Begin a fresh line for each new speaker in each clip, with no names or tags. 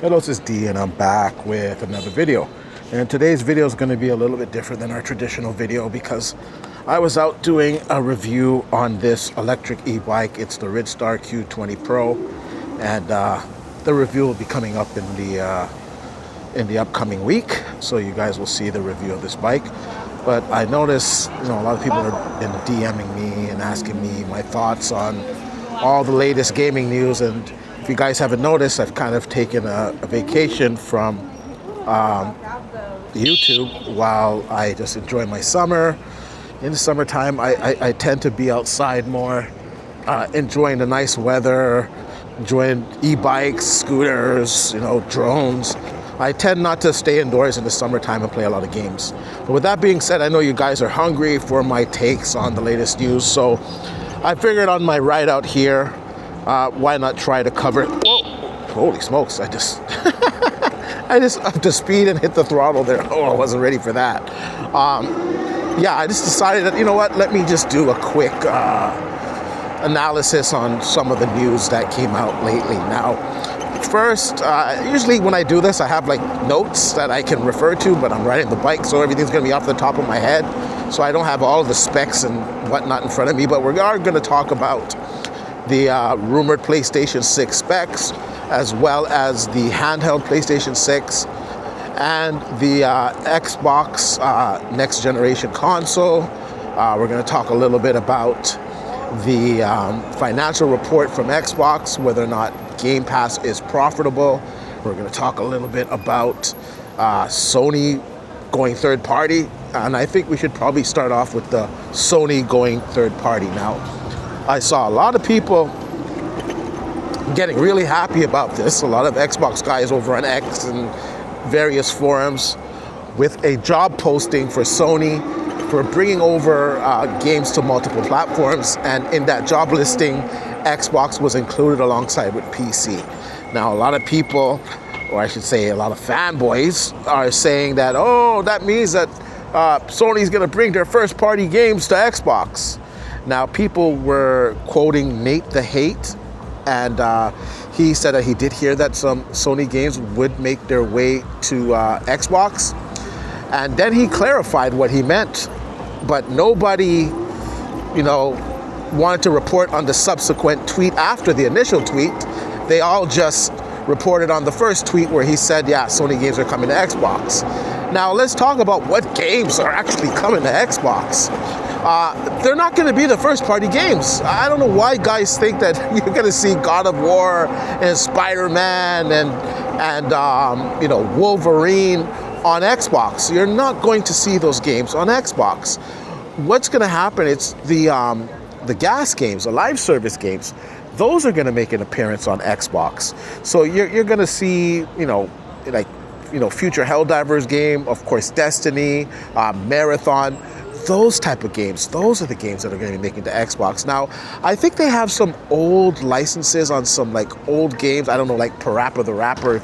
Hello, this is D and I'm back with another video. And today's video is going to be a little bit different than our traditional video because I was out doing a review on this electric e-bike. It's the Ridstar Q2 Pro, and the review will be coming up in the upcoming week, so you guys will see the review of this bike. But I noticed, a lot of people have been DMing me and asking me my thoughts on all the latest gaming news. And if you guys haven't noticed, I've kind of taken a vacation from YouTube while I just enjoy my summer. In the summertime, I tend to be outside more, enjoying the nice weather, enjoying e-bikes, scooters, drones. I tend not to stay indoors in the summertime and play a lot of games. But with that being said, I know you guys are hungry for my takes on the latest news, so I figured on my ride out here, why not try to cover it? Whoa, holy smokes, I just upped the speed and hit the throttle there. Oh, I wasn't ready for that. Yeah, I just decided that, let me just do a quick analysis on some of the news that came out lately. Now, first, usually when I do this, I have like notes that I can refer to, but I'm riding the bike, so everything's gonna be off the top of my head. So I don't have all of the specs and whatnot in front of me, but we are gonna talk about the rumored PlayStation 6 specs, as well as the handheld PlayStation 6 and the Xbox next generation console. We're gonna talk a little bit about the financial report from Xbox, whether or not Game Pass is profitable. We're going to talk a little bit about Sony going third party, and I think we should probably start off with the Sony going third party. Now, I saw a lot of people getting really happy about this, a lot of Xbox guys over on X and various forums, with a job posting for Sony for bringing over games to multiple platforms, and in that job listing, Xbox was included alongside with PC. Now, a lot of people, or I should say a lot of fanboys, are saying that, that means that Sony's gonna bring their first party games to Xbox. Now, people were quoting Nate the Hate, and he said that he did hear that some Sony games would make their way to Xbox. And then he clarified what he meant, but nobody, wanted to report on the subsequent tweet after the initial tweet. They all just reported on the first tweet where he said, yeah, Sony games are coming to Xbox. Now let's talk about what games are actually coming to Xbox. They're not going to be the first party games. I don't know why guys think that you're going to see God of War and Spider-Man and Wolverine on Xbox. You're not going to see those games on Xbox. What's going to happen, it's the gas games, the live service games, those are going to make an appearance on Xbox. So you're going to see, future Helldivers game, of course, Destiny, Marathon, those type of games. Those are the games that are going to be making to Xbox. Now, I think they have some old licenses on some old games. I don't know, like Parappa the Rapper,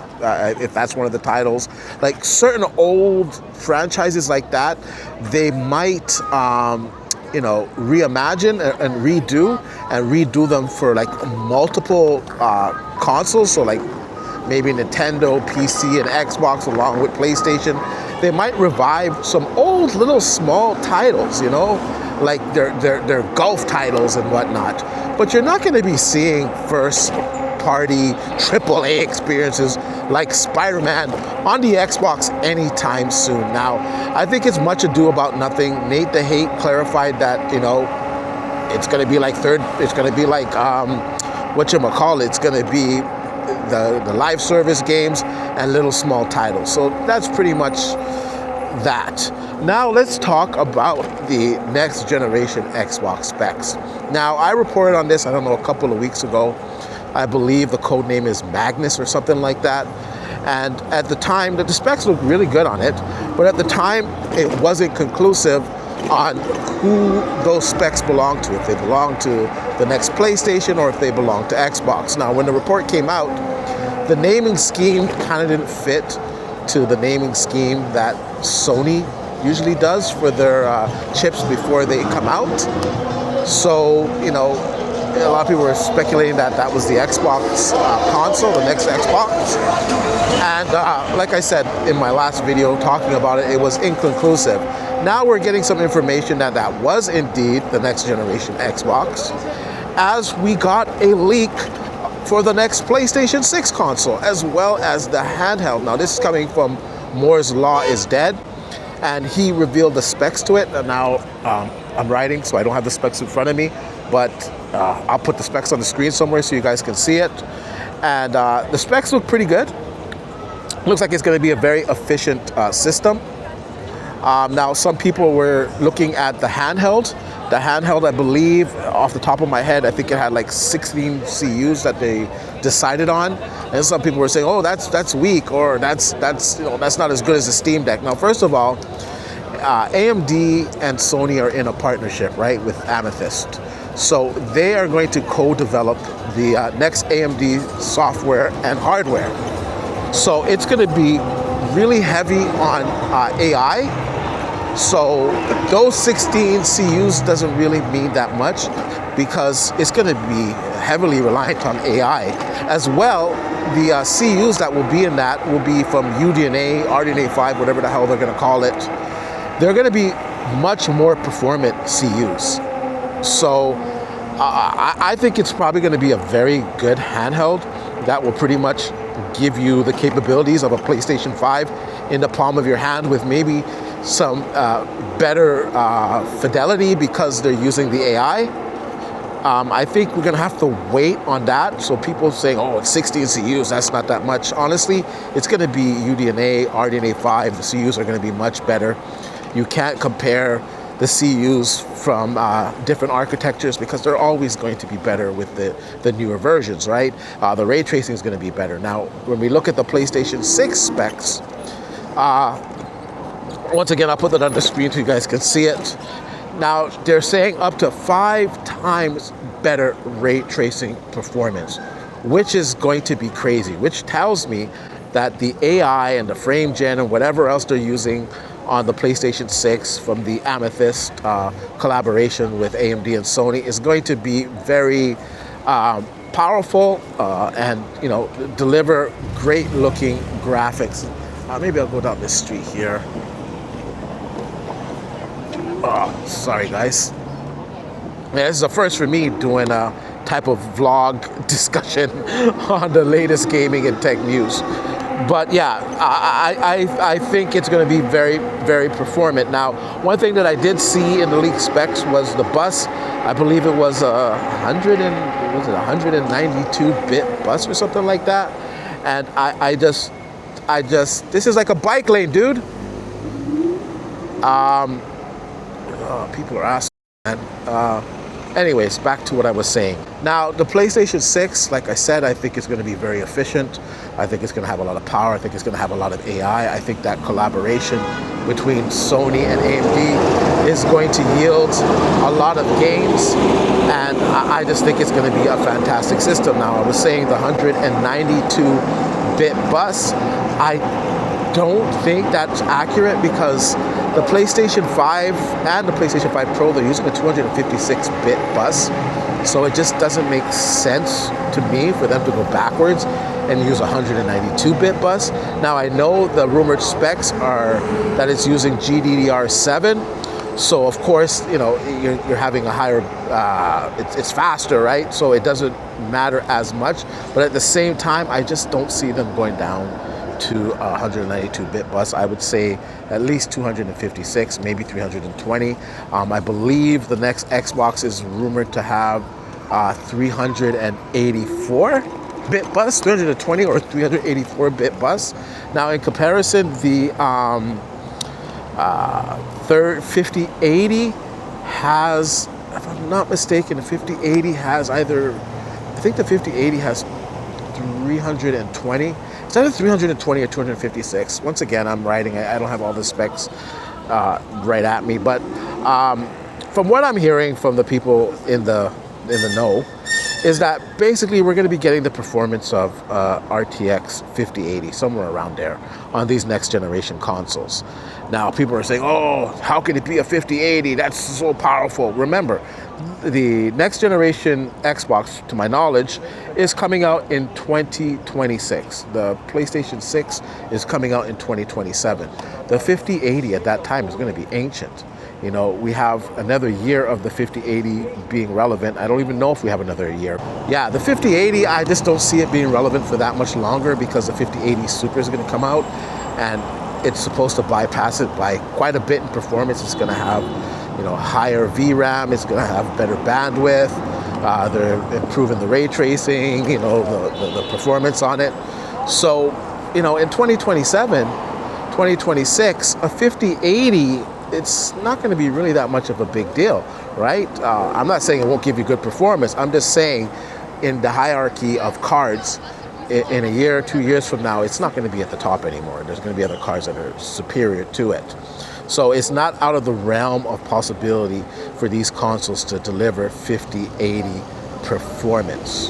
if that's one of the titles. Like certain old franchises like that, they might reimagine and redo them for multiple consoles. So maybe Nintendo, PC, and Xbox along with PlayStation. They might revive some old little small titles, like their golf titles and whatnot. But you're not going to be seeing first party AAA experiences like Spider-Man on the Xbox anytime soon. Now, I think it's much ado about nothing. Nate the Hate clarified that, it's going to be it's going to be it's going to be the live service games and little small titles. So that's pretty much that. Now let's talk about the next generation Xbox specs. Now, I reported on this, a couple of weeks ago. I believe the code name is Magnus or something like that. And at the time, the specs looked really good on it, but at the time, it wasn't conclusive on who those specs belong to, if they belong to the next PlayStation or if they belong to Xbox. Now, when the report came out, the naming scheme kind of didn't fit to the naming scheme that Sony usually does for their chips before they come out. So, a lot of people were speculating that that was the Xbox console, the next Xbox. And like I said in my last video talking about it, it was inconclusive. Now we're getting some information that that was indeed the next generation Xbox, as we got a leak for the next PlayStation 6 console, as well as the handheld. Now this is coming from Moore's Law is Dead, and he revealed the specs to it. And now I'm writing, so I don't have the specs in front of me, but I'll put the specs on the screen somewhere so you guys can see it. And the specs look pretty good. Looks like it's going to be a very efficient system. Now, some people were looking at the handheld. The handheld, I believe, off the top of my head, I think it had like 16 CUs that they decided on. And some people were saying, "Oh, that's weak," or that's not as good as the Steam Deck. Now, first of all, AMD and Sony are in a partnership, right, with Amethyst. So they are going to co-develop the next AMD software and hardware. So it's going to be really heavy on AI. So those 16 CUs doesn't really mean that much, because it's going to be heavily reliant on AI. As well, the CUs that will be in that will be from UDNA, RDNA 5, whatever the hell they're going to call it. They're going to be much more performant CUs. So I think it's probably going to be a very good handheld that will pretty much give you the capabilities of a PlayStation 5 in the palm of your hand, with maybe some better fidelity because they're using the AI. I think we're going to have to wait on that. So people saying, "Oh, it's 16 CUs, that's not that much." Honestly, it's going to be UDNA, RDNA 5. The CUs are going to be much better. You can't compare the CUs from different architectures, because they're always going to be better with the newer versions, right? The ray tracing is going to be better. Now, when we look at the PlayStation 6 specs, once again, I'll put that on the screen so you guys can see it. Now, they're saying up to 5 times better ray tracing performance, which is going to be crazy, which tells me that the AI and the frame gen and whatever else they're using on the PlayStation 6 from the Amethyst collaboration with AMD and Sony is going to be very powerful and deliver great looking graphics. Maybe I'll go down this street here. Oh, sorry guys. Yeah, this is the first for me doing a type of vlog discussion on the latest gaming and tech news. But yeah, I think it's going to be very, very performant. Now, one thing that I did see in the leaked specs was the bus. I believe it was a 192-bit bus or something like that. And I just, this is like a bike lane, dude. People are asking, man. Anyways, back to what I was saying. Now, the PlayStation 6, like I said, I think it's going to be very efficient. I think it's going to have a lot of power. I think it's going to have a lot of AI. I think that collaboration between Sony and AMD is going to yield a lot of games. And I just think it's going to be a fantastic system. Now, I was saying the 192-bit bus. I don't think that's accurate, because the PlayStation 5 and the PlayStation 5 Pro, they're using a 256-bit bus. So it just doesn't make sense to me for them to go backwards and use a 192-bit bus. Now, I know the rumored specs are that it's using GDDR7. So of course, you're having a higher, it's faster, right? So it doesn't matter as much. But at the same time, I just don't see them going down to a 192-bit bus. I would say at least 256, maybe 320. I believe the next Xbox is rumored to have 384-bit bus, 320 or 384-bit bus. Now, in comparison, the 5080 has, if I'm not mistaken, the 5080 has either, I think the 5080 has 320. It's either 320 or 256. Once again, I'm writing. I don't have all the specs right at me, but from what I'm hearing from the people in the know, is that basically we're going to be getting the performance of RTX 5080, somewhere around there, on these next generation consoles. Now, people are saying, oh, how can it be a 5080? That's so powerful. Remember, the next generation Xbox, to my knowledge, is coming out in 2026. The PlayStation 6 is coming out in 2027. The 5080 at that time is going to be ancient. You know, we have another year of the 5080 being relevant. I don't even know if we have another year. Yeah, the 5080, I just don't see it being relevant for that much longer, because the 5080 Super is going to come out, and it's supposed to bypass it by quite a bit in performance. It's going to have, you know, higher VRAM. It's going to have better bandwidth. They're improving the ray tracing, you know, the performance on it. So, you know, in 2027, 2026, a 5080, it's not going to be really that much of a big deal, right? I'm not saying it won't give you good performance. I'm just saying in the hierarchy of cards, in a year, 2 years from now, it's not going to be at the top anymore. There's going to be other cards that are superior to it. So it's not out of the realm of possibility for these consoles to deliver 5080 performance.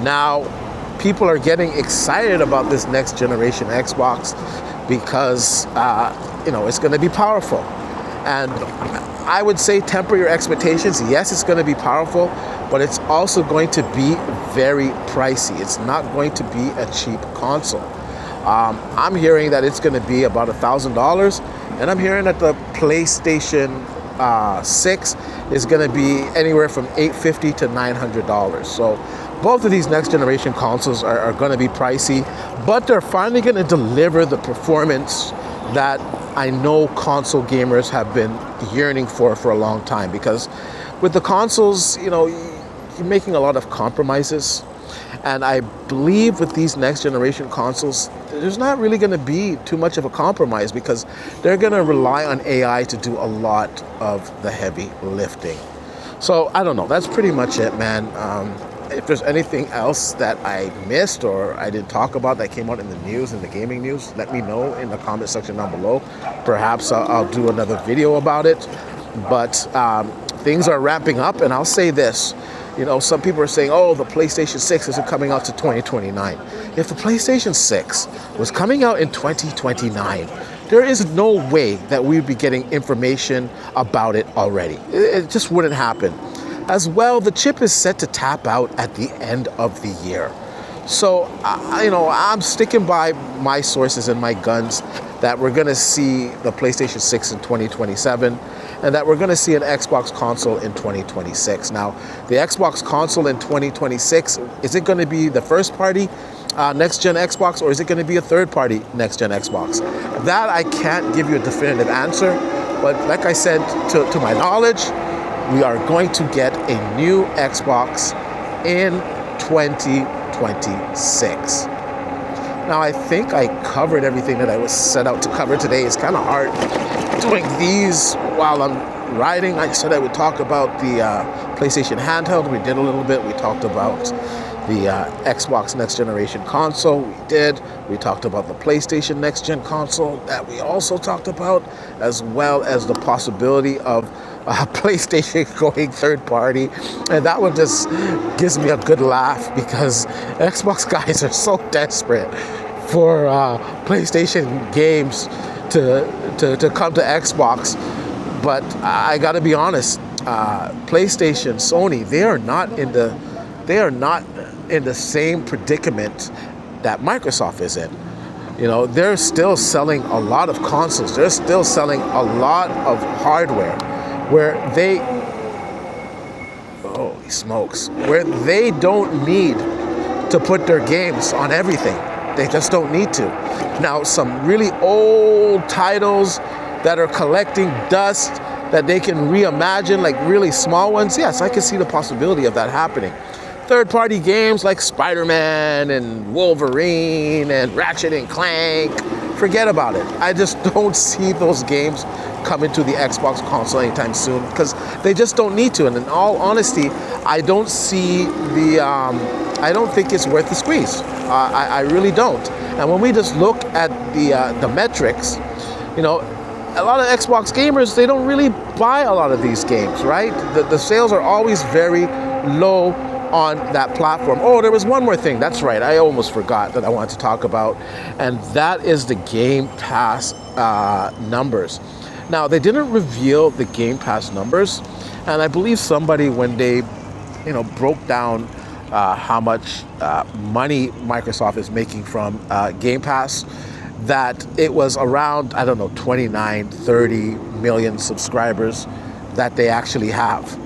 Now, people are getting excited about this next generation Xbox because, you know, it's going to be powerful. And I would say temper your expectations. Yes, it's going to be powerful, but it's also going to be very pricey. It's not going to be a cheap console. I'm hearing that it's going to be about $1,000, and I'm hearing that the PlayStation 6 is going to be anywhere from $850 to $900. So both of these next generation consoles are going to be pricey, but they're finally going to deliver the performance that I know console gamers have been yearning for a long time. Because with the consoles, you know, you're making a lot of compromises. And I believe with these next generation consoles, there's not really going to be too much of a compromise, because they're going to rely on AI to do a lot of the heavy lifting. So I don't know. That's pretty much it, man. If there's anything else that I missed or I didn't talk about that came out in the news, in the gaming news, let me know in the comment section down below. Perhaps I'll do another video about it. But things are ramping up, and I'll say this. You know, some people are saying, oh, the PlayStation 6 isn't coming out to 2029. If the PlayStation 6 was coming out in 2029, there is no way that we'd be getting information about it already. It just wouldn't happen. As well, the chip is set to tap out at the end of the year. So, you know, I'm sticking by my sources and my guns that we're going to see the PlayStation 6 in 2027, and that we're going to see an Xbox console in 2026. Now, the Xbox console in 2026, is it going to be the first party next-gen Xbox, or is it going to be a third-party next-gen Xbox? That I can't give you a definitive answer, but like I said, to my knowledge, we are going to get a new Xbox in 2026. Now, I think I covered everything that I was set out to cover today. It's kind of hard doing these while I'm riding. I said I would talk about the PlayStation Handheld. We did a little bit. We talked about the Xbox Next Generation console. We did. We talked about the PlayStation Next Gen console that we also talked about, as well as the possibility of PlayStation going third party. And that one just gives me a good laugh, because Xbox guys are so desperate for PlayStation games to come to Xbox. But I gotta be honest, PlayStation, Sony, they are not in the same predicament that Microsoft is in. You know, they're still selling a lot of consoles. They're still selling a lot of hardware where they, holy smokes, where they don't need to put their games on everything. They just don't need to. Now, some really old titles that are collecting dust that they can reimagine, like really small ones, yes, I can see the possibility of that happening. Third-party games like Spider-Man and Wolverine and Ratchet and Clank, forget about it. I just don't see those games coming to the Xbox console anytime soon, because they just don't need to. And in all honesty, I don't see the, I don't think it's worth the squeeze. I really don't. And when we just look at the metrics, you know, a lot of Xbox gamers, they don't really buy a lot of these games, right? The sales are always very low on that platform. Oh, there was one more thing. That's right. I almost forgot that I wanted to talk about, and that is the Game Pass numbers. Now, they didn't reveal the Game Pass numbers, and I believe somebody, when they, broke down how much money Microsoft is making from Game Pass, that it was around, 29, 30 million subscribers that they actually have.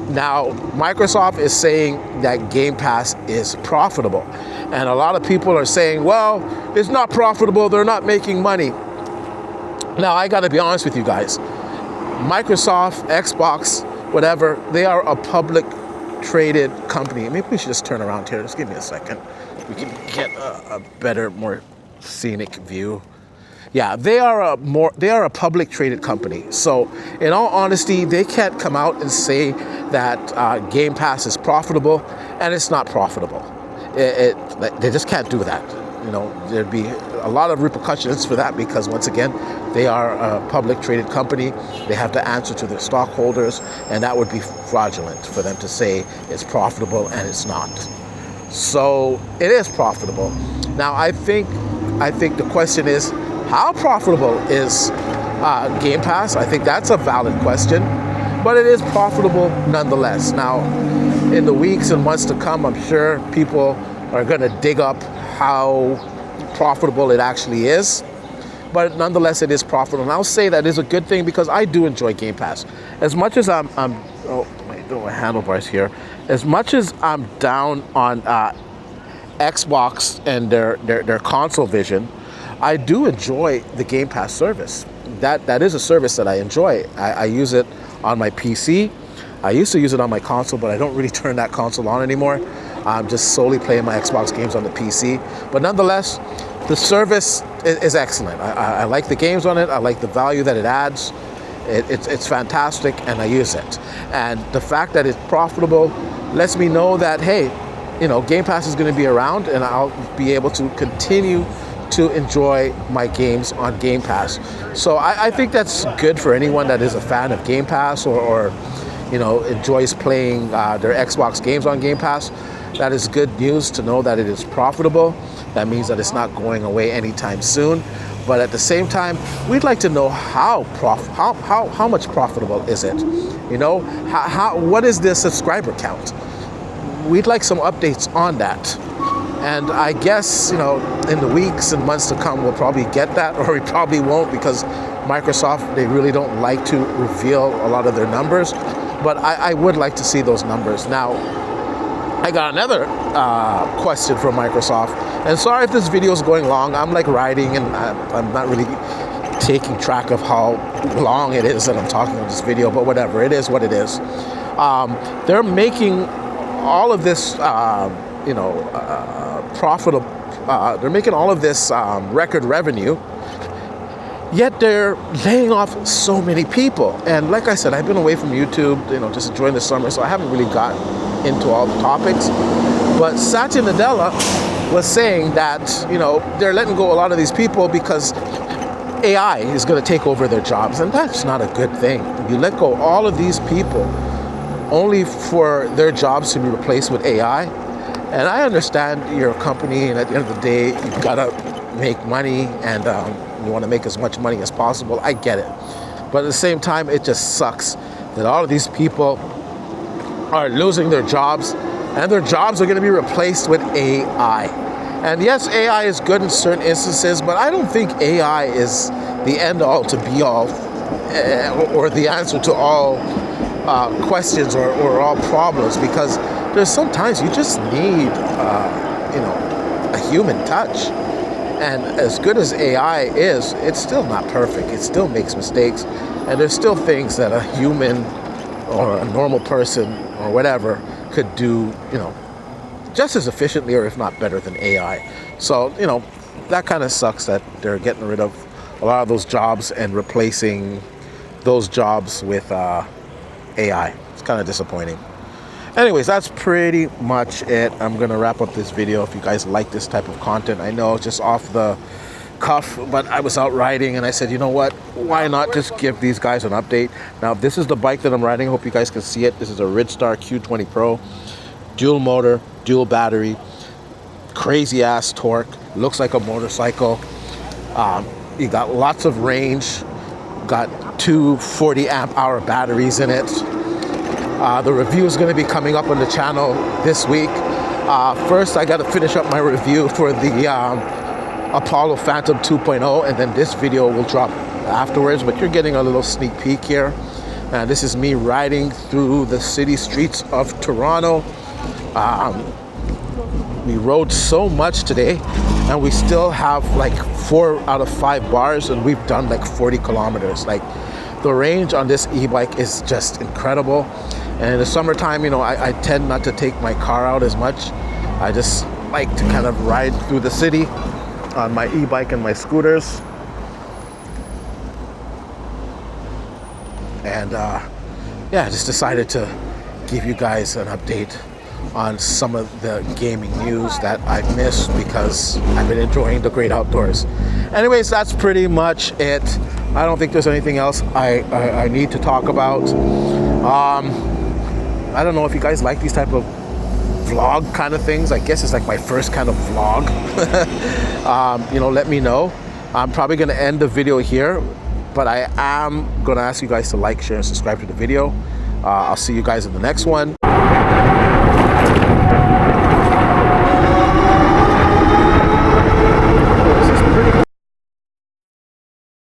Now, Microsoft is saying that Game Pass is profitable. And a lot of people are saying, well, it's not profitable, they're not making money. Now, I gotta be honest with you guys. Microsoft, Xbox, whatever, they are a public traded company. Maybe we should just turn around here. Just give me a second. We can get a better, more scenic view. Yeah, they are a public traded company. So in all honesty, they can't come out and say that Game Pass is profitable, and it's not profitable. They just can't do that. There'd be a lot of repercussions for that, because once again, they are a public traded company. They have to answer to their stockholders, and that would be fraudulent for them to say it's profitable and it's not. So it is profitable. Now, I think the question is, how profitable is Game Pass? I think that's a valid question, but it is profitable nonetheless. Now, in the weeks and months to come, I'm sure people are going to dig up how profitable it actually is, but nonetheless, it is profitable. And I'll say that is a good thing, because I do enjoy Game Pass. As much as I'm my handlebars here. As much as I'm down on Xbox and their console vision, I do enjoy the Game Pass service. That is a service that I enjoy. I use it on my PC. I used to use it on my console, but I don't really turn that console on anymore. I'm just solely playing my Xbox games on the PC. But nonetheless, the service is excellent. I like the games on it. I like the value that it adds. It's fantastic, and I use it. And the fact that it's profitable lets me know that, hey, Game Pass is going to be around, and I'll be able to continue to enjoy my games on Game Pass. So I think that's good for anyone that is a fan of Game Pass or enjoys playing their Xbox games on Game Pass. That is good news to know that it is profitable. That means that it's not going away anytime soon. But at the same time, we'd like to know how much profitable is it? What is the subscriber count? We'd like some updates on that. And I guess, in the weeks and months to come, we'll probably get that, or we probably won't, because Microsoft, they really don't like to reveal a lot of their numbers. But I would like to see those numbers. Now, I got another question from Microsoft. And sorry if this video is going long. I'm like riding, and I'm not really taking track of how long it is that I'm talking on this video, but whatever, it is what it is. They're making all of this, profitable. They're making all of this record revenue, yet they're laying off so many people. And like I said, I've been away from YouTube, just enjoying the summer, so I haven't really got into all the topics. But Satya Nadella was saying that, they're letting go a lot of these people because AI is going to take over their jobs, and that's not a good thing. You let go all of these people only for their jobs to be replaced with AI. And I understand you're a company, and at the end of the day, you've got to make money, and you want to make as much money as possible. I get it. But at the same time, it just sucks that all of these people are losing their jobs, and their jobs are going to be replaced with AI. And yes, AI is good in certain instances, but I don't think AI is the end-all to be-all, or the answer to all questions or all problems, because there's sometimes you just need, a human touch. And as good as AI is, it's still not perfect. It still makes mistakes, and there's still things that a human or a normal person or whatever could do, just as efficiently, or if not better than AI. So, that kind of sucks that they're getting rid of a lot of those jobs and replacing those jobs with AI. It's kind of disappointing. Anyways, that's pretty much it. I'm going to wrap up this video. If you guys like this type of content, I know just off the cuff, but I was out riding and I said, you know what, why not just give these guys an update. Now this is the bike that I'm riding. I hope you guys can see it. This is a Ridstar Q2 Pro, dual motor, dual battery, crazy ass torque, looks like a motorcycle. You got lots of range, got two 40 amp hour batteries in it. The review is going to be coming up on the channel this week. First, I got to finish up my review for the Apollo Phantom 2.0, and then this video will drop afterwards, but you're getting a little sneak peek here. And this is me riding through the city streets of Toronto. We rode so much today, and we still have like 4 out of 5 bars, and we've done like 40 kilometers. Like, the range on this e-bike is just incredible. And in the summertime, you know, I tend not to take my car out as much. I just like to kind of ride through the city on my e-bike and my scooters. And yeah, I just decided to give you guys an update on some of the gaming news that I've missed because I've been enjoying the great outdoors. Anyways, that's pretty much it. I don't think there's anything else I need to talk about. I don't know if you guys like these type of vlog kind of things. I guess it's like my first kind of vlog. You know, let me know. I'm probably going to end the video here, but I am going to ask you guys to like, share, and subscribe to the video. I'll see you guys in the next one.